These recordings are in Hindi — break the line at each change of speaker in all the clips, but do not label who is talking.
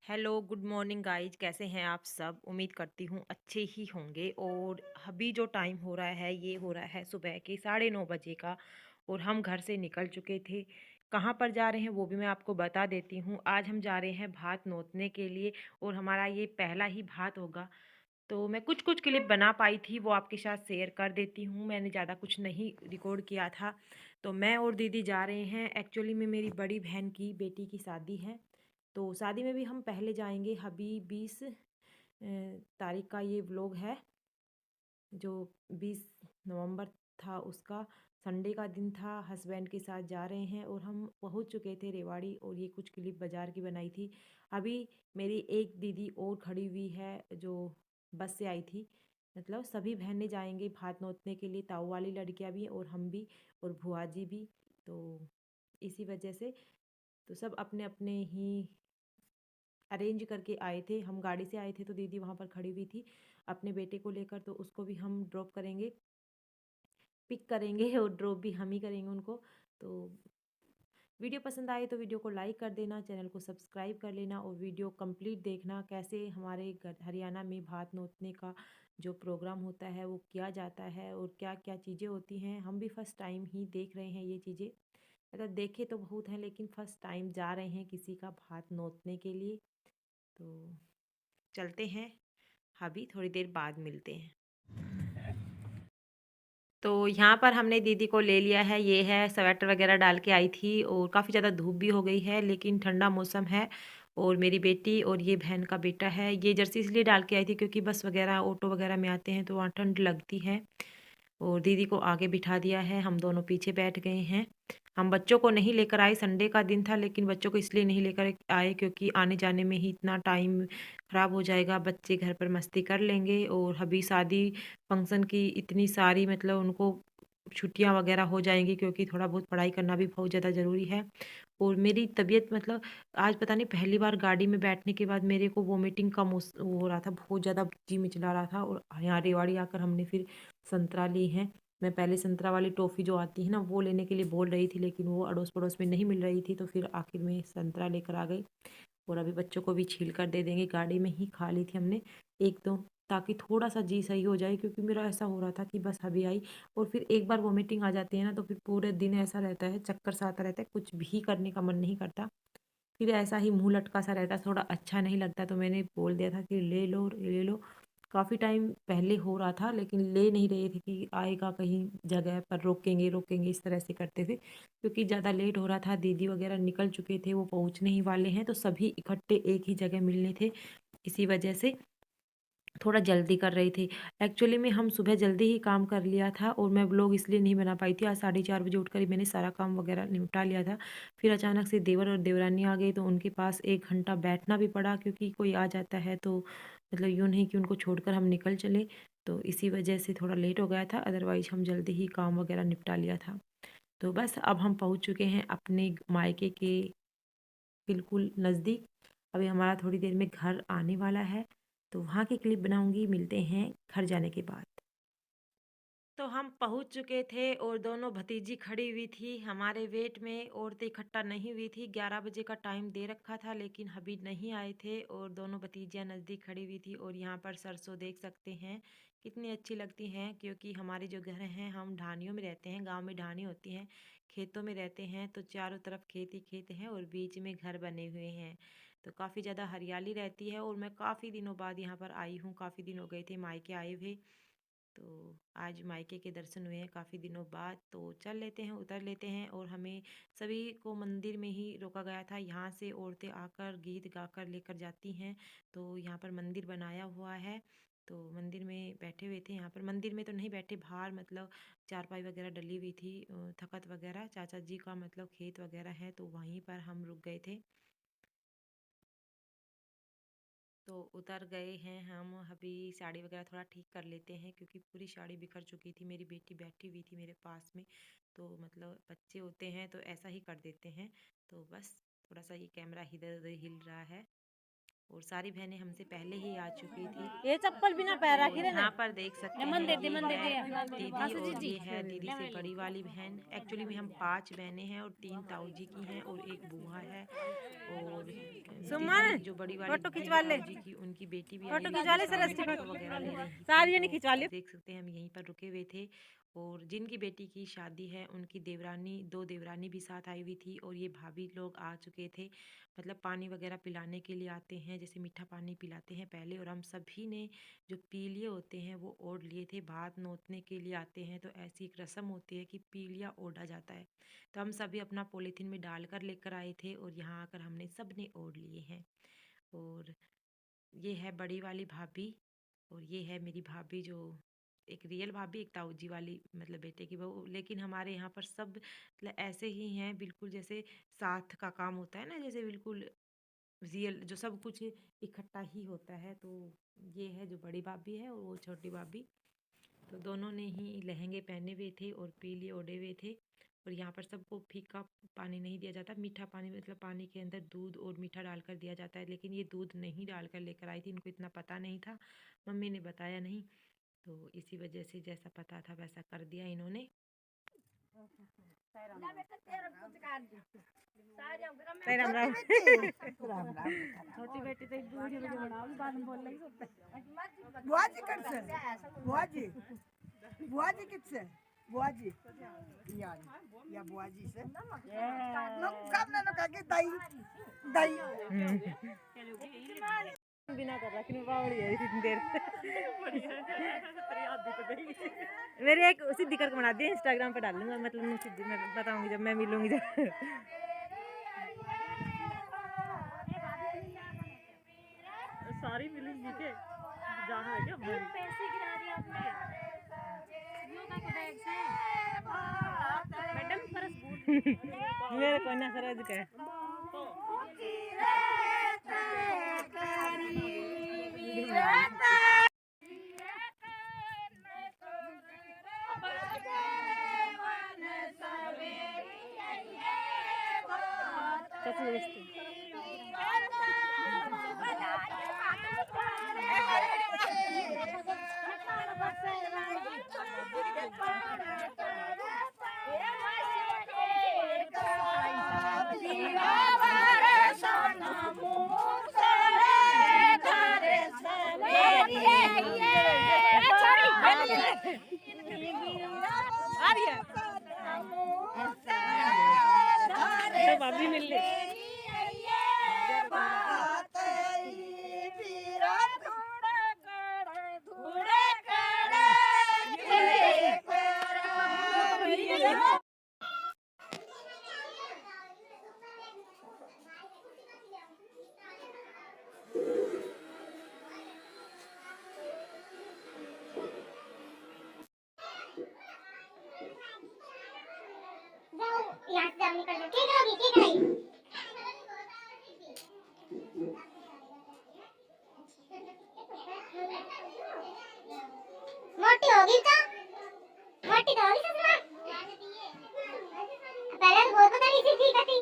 Hello, good morning guys. कैसे हैं आप सब? उम्मीद करती हूँ अच्छे ही होंगे। और अभी जो टाइम हो रहा है ये हो रहा है सुबह के 9:30 बजे का। और हम घर से निकल चुके थे। कहाँ पर जा रहे हैं वो भी मैं आपको बता देती हूँ। आज हम जा रहे हैं भात नोतने के लिए। और हमारा ये पहला ही भात होगा। तो मैं कुछ कुछ क्लिप बना पाई थी, वो आपके साथ शेयर कर देती हूँ। मैंने ज़्यादा कुछ नहीं रिकॉर्ड किया था। तो मैं और दीदी जा रहे हैं। एक्चुअली में मेरी बड़ी बहन की बेटी की शादी है। तो शादी में भी हम पहले जाएंगे। अभी 20 तारीख का ये व्लॉग है, जो 20 नवंबर था उसका। संडे का दिन था। हस्बैंड के साथ जा रहे हैं और हम पहुंच चुके थे रेवाड़ी। और ये कुछ क्लिप बाज़ार की बनाई थी। अभी मेरी एक दीदी और खड़ी हुई है जो बस से आई थी। मतलब सभी बहनें जाएंगे भात नोतने के लिए। ताऊ वाली लड़कियां भी और हम भी और भुआ जी भी। तो इसी वजह से तो सब अपने अपने ही अरेंज करके आए थे। हम गाड़ी से आए थे तो दीदी वहाँ पर खड़ी हुई थी अपने बेटे को लेकर। तो उसको भी हम ड्रॉप करेंगे, पिक करेंगे और ड्रॉप भी हम ही करेंगे उनको। तो वीडियो पसंद आए तो वीडियो को लाइक कर देना, चैनल को सब्सक्राइब कर लेना और वीडियो कंप्लीट देखना। कैसे हमारे हरियाणा में भात नोतने का जो प्रोग्राम होता है वो किया जाता है और क्या क्या चीज़ें होती हैं। हम भी फर्स्ट टाइम ही देख रहे हैं ये चीज़ें। मतलब देखे तो बहुत हैं लेकिन फर्स्ट टाइम जा रहे हैं किसी का भात नोतने के लिए। तो चलते हैं। अभी थोड़ी देर बाद मिलते हैं। तो यहाँ पर हमने दीदी को ले लिया है। ये है, स्वेटर वगैरह डाल के आई थी और काफ़ी ज़्यादा धूप भी हो गई है लेकिन ठंडा मौसम है। और मेरी बेटी और ये बहन का बेटा है। ये जर्सी इसलिए डाल के आई थी क्योंकि बस वगैरह ऑटो वगैरह में आते हैं तो वहाँ ठंड लगती है। और दीदी को आगे बिठा दिया है, हम दोनों पीछे बैठ गए हैं। हम बच्चों को नहीं लेकर आए, संडे का दिन था लेकिन बच्चों को इसलिए नहीं लेकर आए क्योंकि आने जाने में ही इतना टाइम ख़राब हो जाएगा। बच्चे घर पर मस्ती कर लेंगे और अभी शादी फंक्शन की इतनी सारी मतलब उनको छुट्टियां वगैरह हो जाएंगी क्योंकि थोड़ा बहुत पढ़ाई करना भी बहुत ज़्यादा ज़रूरी है। और मेरी तबीयत मतलब आज पता नहीं पहली बार गाड़ी में बैठने के बाद मेरे को वोमिटिंग का वो हो रहा था, बहुत ज़्यादा जी मिचला रहा था। और यहाँ रेवाड़ी आकर हमने फिर संतरा ली हैं। मैं पहले संतरा वाली टॉफ़ी जो आती है ना वो लेने के लिए बोल रही थी लेकिन वो अड़ोस पड़ोस में नहीं मिल रही थी तो फिर आखिर में संतरा लेकर आ गई। और अभी बच्चों को भी छील कर दे देंगे। गाड़ी में ही खा ली थी हमने एक दो, ताकि थोड़ा सा जी सही हो जाए क्योंकि मेरा ऐसा हो रहा था कि बस अभी आई और फिर एक बार वॉमिटिंग आ जाती है ना तो फिर पूरे दिन ऐसा रहता है, चक्कर सा आता रहता है, कुछ भी करने का मन नहीं करता। फिर ऐसा ही मुंह लटका सा रहता है, थोड़ा अच्छा नहीं लगता। तो मैंने बोल दिया था कि ले लो ले लो। काफ़ी टाइम पहले हो रहा था लेकिन ले नहीं रहे थे कि आएगा कहीं जगह पर रोकेंगे रोकेंगे इस तरह से करते थे क्योंकि ज़्यादा लेट हो रहा था। दीदी वगैरह निकल चुके थे, वो पहुँचने ही वाले हैं तो सभी इकट्ठे एक ही जगह मिलने थे। इसी वजह से थोड़ा जल्दी कर रही थी। एक्चुअली में हम सुबह जल्दी ही काम कर लिया था और मैं व्लॉग इसलिए नहीं बना पाई थी। आज 4:30 बजे उठकर ही मैंने सारा काम वगैरह निपटा लिया था। फिर अचानक से देवर और देवरानी आ गई तो उनके पास 1 घंटा बैठना भी पड़ा क्योंकि कोई आ जाता है तो मतलब यूँ नहीं कि उनको छोड़कर हम निकल चले। तो इसी वजह से थोड़ा लेट हो गया था, अदरवाइज़ हम जल्दी ही काम वगैरह निपटा लिया था। तो बस अब हम पहुँच चुके हैं अपने मायके के बिल्कुल नज़दीक। अभी हमारा थोड़ी देर में घर आने वाला है तो वहाँ की क्लिप बनाऊंगी। मिलते हैं घर जाने के बाद। तो हम पहुंच चुके थे और दोनों भतीजी खड़ी हुई थी हमारे वेट में। औरतें इकट्ठा नहीं हुई थी, 11 बजे का टाइम दे रखा था लेकिन अभी नहीं आए थे और दोनों भतीजियां नज़दीक खड़ी हुई थी। और यहाँ पर सरसों देख सकते हैं कितनी अच्छी लगती हैं क्योंकि हमारे जो घर हैं हम ढानियों में रहते हैं, गांव में ढानी होती हैं, खेतों में रहते हैं। तो चारों तरफ खेत ही खेत हैं और बीच में घर बने हुए हैं। तो काफ़ी ज़्यादा हरियाली रहती है और मैं काफ़ी दिनों बाद यहाँ पर आई हूँ। काफ़ी दिन हो गए थे मायके आए हुए। तो आज मायके के दर्शन हुए हैं काफ़ी दिनों बाद। तो चल लेते हैं, उतर लेते हैं। और हमें सभी को मंदिर में ही रोका गया था। यहाँ से औरतें आकर गीत गाकर लेकर जाती हैं। तो यहाँ पर मंदिर बनाया हुआ है तो मंदिर में बैठे हुए थे। यहाँ पर मंदिर में तो नहीं बैठे, बाहर मतलब चारपाई वगैरह डली हुई थी। थकत वगैरह चाचा जी का मतलब खेत वगैरह है तो वहीं पर हम रुक गए थे। तो उतर गए हैं हम। अभी साड़ी वगैरह थोड़ा ठीक कर लेते हैं क्योंकि पूरी साड़ी बिखर चुकी थी। मेरी बेटी बैठी हुई थी मेरे पास में तो मतलब बच्चे होते हैं तो ऐसा ही कर देते हैं। तो बस थोड़ा सा ये कैमरा इधर उधर हिल रहा है। और सारी बहनें हमसे पहले ही आ चुकी थी।
ये चप्पल बिना पैर
और
रखी रहने।
यहाँ पर देख सकते
मन
हैं
दे दे
ये
मन दे
है
दे
दीदी
मासी जी
और
जी
ये है दीदी से बड़ी वाली बहन। एक्चुअली में हम 5 बहनें हैं और 3 ताऊ जी की हैं और एक बुआ है। और दीदी जो बड़ी वाली जी की उनकी बेटी भी आई हुई थी, फोटो वगैरह ले रही थी। तो देख सकते हैं हम यहीं पर रुके हुए थे। और जिनकी बेटी की शादी है उनकी देवरानी, 2 देवरानी भी साथ आई हुई थी और ये भाभी लोग आ चुके थे। मतलब पानी वगैरह पिलाने के लिए आते हैं, जैसे मीठा पानी पिलाते हैं पहले, और हम सभी ने जो पीलिए होते हैं वो ओढ़ लिए थे। भात नोतने के लिए आते हैं तो ऐसी एक रस्म होती है कि पीलिया ओढ़ा जाता है। तो हम सभी अपना पॉलीथीन में डालकर लेकर आए थे और यहाँ आकर हमने सब ने ओढ़ लिए हैं। और ये है बड़ी वाली भाभी, और ये है मेरी भाभी जो एक रियल भाभी, एक ताऊ जी वाली मतलब बेटे की बहू। लेकिन हमारे यहाँ पर सब मतलब ऐसे ही हैं, बिल्कुल जैसे साथ का काम होता है ना, जैसे बिल्कुल रियल जो सब कुछ इकट्ठा ही होता है। तो ये है जो बड़ी भाभी है और वो छोटी भाभी। तो दोनों ने ही लहंगे पहने हुए थे और पीले ओढ़े हुए थे। और यहाँ पर सबको फीका पानी नहीं दिया जाता, मीठा पानी, मतलब पानी के अंदर दूध और मीठा डालकर दिया जाता है। लेकिन ये दूध नहीं डालकर लेकर आई थी, इनको इतना पता नहीं था, मम्मी ने बताया नहीं, तो इसी वजह से जैसा पता था वैसा कर दिया इन्होंने।
छोटी बेटी तो वीडियो बनाओ, बाद में बोल रही बुआ जी किससे, बुआ जी किससे, बुआ जी यार या बुआ जी से कब ना कहा कि दही दही
बिना कर रखी बावड़ी है इतनी देर मेरे एक सिद्धि करके बना दिया, इंस्टाग्राम पे डालूंगा, मतलब सिद्धि मैं बताऊंगी जब मैं मिलूंगी जब। सारी मिलेंगी के जाना है क्या हमारी? पैसे गिरा दिए आपने योगा के बैग से मैडम परस बूट मेरे को ना सरज के भाभी मिल ली
मोटी होगी तो मोटी तो होगी ससुरा पहले तो बहुत बड़ी सी थी कती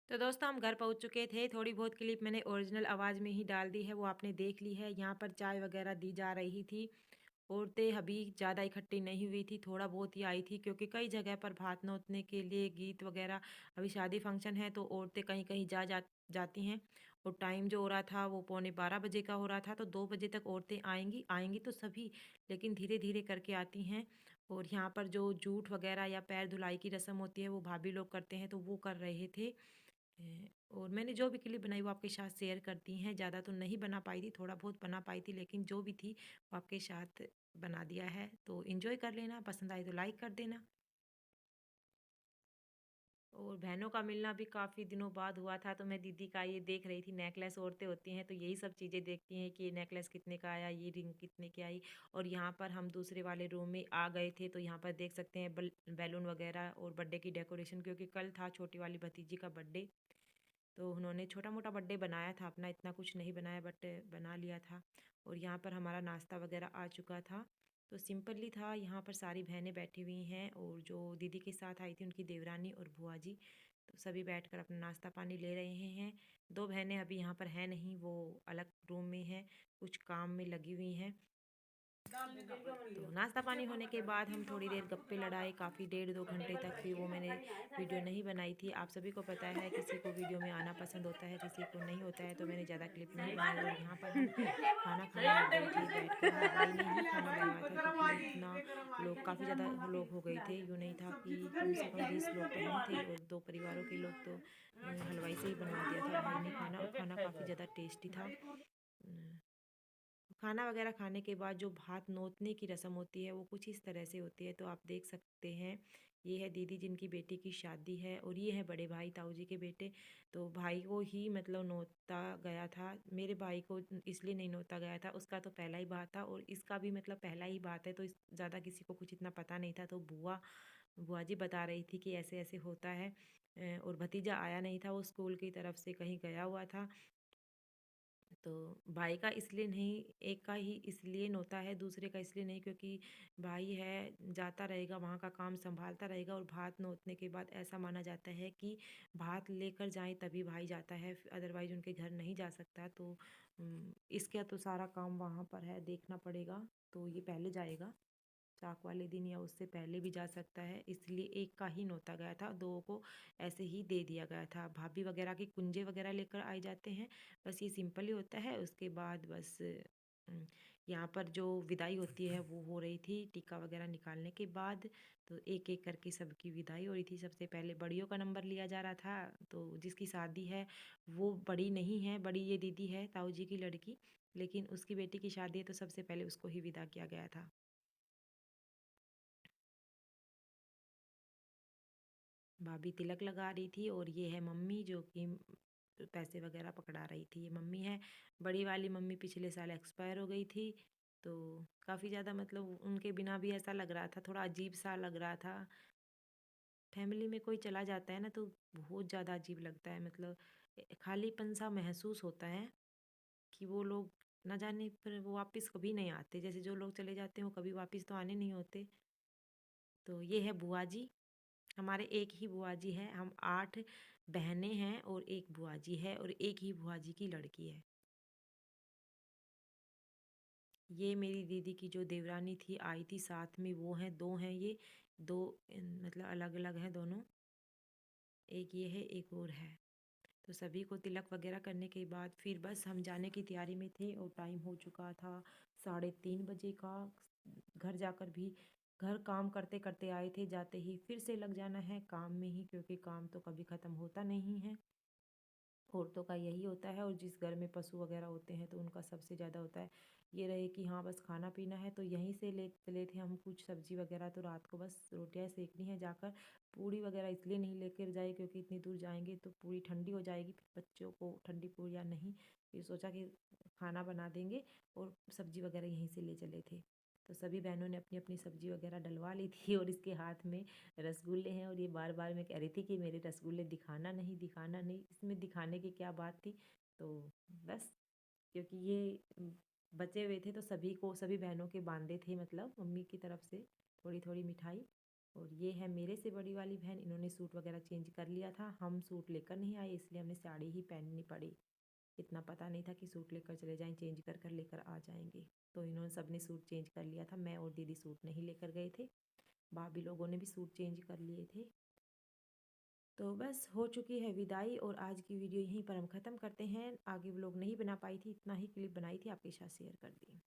तो दोस्तों हम घर पहुंच चुके थे। थोड़ी बहुत क्लिप मैंने ओरिजिनल आवाज़ में ही डाल दी है, वो आपने देख ली है। यहाँ पर चाय वगैरह दी जा रही थी। औरतें अभी ज़्यादा इकट्ठी नहीं हुई थी, थोड़ा बहुत ही आई थी, क्योंकि कई जगह पर भात नोतने के लिए गीत वगैरह, अभी शादी फंक्शन है तो औरतें कहीं कहीं जाती हैं। और टाइम जो हो रहा था वो 11:15 बजे का हो रहा था, तो 2 बजे तक औरतें आएंगी आएंगी तो सभी, लेकिन धीरे धीरे करके आती हैं। और यहाँ पर जो जूठ वगैरह या पैर धुलाई की रस्म होती है वो भाभी लोग करते हैं, तो वो कर रहे थे। और मैंने जो भी क्लिप बनाई वो आपके साथ शेयर करती हैं। ज़्यादा तो नहीं बना पाई थी, थोड़ा बहुत बना पाई थी, लेकिन जो भी थी वो आपके साथ बना दिया है। तो इन्जॉय कर लेना, पसंद आई तो लाइक कर देना। और बहनों का मिलना भी काफ़ी दिनों बाद हुआ था, तो मैं दीदी का ये देख रही थी। नेकलेस औरतें होती हैं तो यही सब चीज़ें देखती हैं कि ये नेकलेस कितने का आया, ये रिंग कितने की आई। और यहाँ पर हम दूसरे वाले रूम में आ गए थे, तो यहाँ पर देख सकते हैं बैलून वगैरह और बर्थडे की डेकोरेशन, क्योंकि कल था छोटी वाली भतीजी का बर्थडे। तो उन्होंने छोटा मोटा बर्थडे बनाया था अपना, इतना कुछ नहीं बनाया बट बना लिया था। और यहाँ पर हमारा नाश्ता वगैरह आ चुका था, तो सिंपली था। यहाँ पर सारी बहनें बैठी हुई हैं और जो दीदी के साथ आई थी उनकी देवरानी और बुआ जी। तो सभी बैठकर अपना नाश्ता पानी ले रहे हैं। 2 बहनें अभी यहाँ पर हैं नहीं, वो अलग रूम में हैं, कुछ काम में लगी हुई हैं। तो नाश्ता पानी होने के बाद हम थोड़ी देर गप्पे लड़ाए, काफ़ी 1.5-2 घंटे तक। फिर वो मैंने वीडियो नहीं बनाई थी। आप सभी को पता है किसी को वीडियो में आना पसंद होता है, किसी को नहीं होता है, तो मैंने ज़्यादा क्लिप नहीं बनाई। और यहाँ पर हम खाना खाने लग गए थे बैठकर। मेरी बाई ने ही खाना बनवाया था क्योंकि इतना लोग, काफ़ी ज़्यादा लोग हो गए थे। यूँ नहीं था कि कम से कम 20 लोग तो हम थे, और 2 परिवारों के लोग तो हलवाई से ही बनवा दिया था भाई ने खाना, और खाना काफ़ी ज़्यादा टेस्टी था। खाना वगैरह खाने के बाद जो भात नोतने की रस्म होती है वो कुछ इस तरह से होती है। तो आप देख सकते हैं, ये है दीदी जिनकी बेटी की शादी है, और ये है बड़े भाई ताऊ जी के बेटे। तो भाई को ही मतलब नोता गया था, मेरे भाई को इसलिए नहीं नोता गया था, उसका तो पहला ही बात था, और इसका भी मतलब पहला ही बात है, तो ज़्यादा किसी को कुछ इतना पता नहीं था। तो बुआ जी बता रही थी कि ऐसे ऐसे होता है। और भतीजा आया नहीं था, वो स्कूल की तरफ से कहीं गया हुआ था। तो भाई का इसलिए नहीं, एक का ही इसलिए नोता है, दूसरे का इसलिए नहीं, क्योंकि भाई है, जाता रहेगा, वहाँ का काम संभालता रहेगा। और भात नोतने के बाद ऐसा माना जाता है कि भात लेकर जाएं तभी भाई जाता है, अदरवाइज उनके घर नहीं जा सकता। तो इसका तो सारा काम वहाँ पर है, देखना पड़ेगा। तो ये पहले जाएगा, चाक वाले दिन, या उससे पहले भी जा सकता है, इसलिए एक का ही नोता गया था, दो को ऐसे ही दे दिया गया था। भाभी वगैरह के कुंजे वगैरह लेकर आए जाते हैं, बस ये सिंपल ही होता है। उसके बाद बस यहाँ पर जो विदाई होती है वो हो रही थी टीका वगैरह निकालने के बाद। तो एक एक करके सबकी विदाई हो रही थी। सबसे पहले बड़ियों का नंबर लिया जा रहा था। तो जिसकी शादी है वो बड़ी नहीं है, बड़ी ये दीदी है ताऊ जी की लड़की, लेकिन उसकी बेटी की शादी है, तो सबसे पहले उसको ही विदा किया गया था। भाभी तिलक लगा रही थी, और ये है मम्मी जो कि पैसे वगैरह पकड़ा रही थी। ये मम्मी है, बड़ी वाली मम्मी पिछले साल एक्सपायर हो गई थी। तो काफ़ी ज़्यादा मतलब उनके बिना भी ऐसा लग रहा था, थोड़ा अजीब सा लग रहा था। फैमिली में कोई चला जाता है ना तो बहुत ज़्यादा अजीब लगता है, मतलब खालीपन सा महसूस होता है कि वो लोग ना जाने पर वो वापस कभी नहीं आते। जैसे जो लोग चले जाते हैं वो कभी वापस तो आने नहीं होते। तो ये है बुआ जी, हमारे एक ही बुआ जी है। हम 8 बहनें हैं, और एक बुआ जी है, और एक ही बुआ जी की लड़की है। ये मेरी दीदी की जो देवरानी थी आई थी साथ में, वो हैं, 2 हैं ये, 2 मतलब अलग अलग हैं दोनों, एक ये है एक और है। तो सभी को तिलक वगैरह करने के बाद फिर बस हम जाने की तैयारी में थे, और टाइम हो चुका था 3:30 बजे का। घर जाकर भी, घर काम करते करते आए थे, जाते ही फिर से लग जाना है काम में ही, क्योंकि काम तो कभी ख़त्म होता नहीं है। औरतों का यही होता है, और जिस घर में पशु वगैरह होते हैं तो उनका सबसे ज़्यादा होता है। ये रहे कि हाँ बस खाना पीना है, तो यहीं से ले चले थे हम कुछ सब्जी वगैरह। तो रात को बस रोटियाँ सेकनी है जाकर। पूड़ी वगैरह इसलिए नहीं लेकर जाए क्योंकि इतनी दूर जाएंगे तो पूड़ी ठंडी हो जाएगी, फिर बच्चों को ठंडी पूड़ियाँ नहीं। फिर सोचा कि खाना बना देंगे, और सब्जी वगैरह यहीं से ले चले थे। तो सभी बहनों ने अपनी अपनी सब्जी वगैरह डलवा ली थी, और इसके हाथ में रसगुल्ले हैं, और ये बार बार मैं कह रही थी कि मेरे रसगुल्ले दिखाना नहीं, दिखाना नहीं। इसमें दिखाने की क्या बात थी। तो बस, क्योंकि ये बचे हुए थे तो सभी को, सभी बहनों के बांधे थे, मतलब मम्मी की तरफ से थोड़ी थोड़ी मिठाई। और ये है मेरे से बड़ी वाली बहन, इन्होंने सूट वगैरह चेंज कर लिया था। हम सूट लेकर नहीं आए, इसलिए हमने साड़ी ही पहननी पड़ी। इतना पता नहीं था कि सूट लेकर चले जाएं, चेंज कर कर लेकर आ जाएंगे। तो इन्होंने सबने सूट चेंज कर लिया था, मैं और दीदी सूट नहीं लेकर गए थे। भाभी लोगों ने भी सूट चेंज कर लिए थे। तो बस हो चुकी है विदाई, और आज की वीडियो यहीं पर हम ख़त्म करते हैं। आगे व्लॉग नहीं बना पाई थी, इतना ही क्लिप बनाई थी, आपके साथ शेयर कर दी।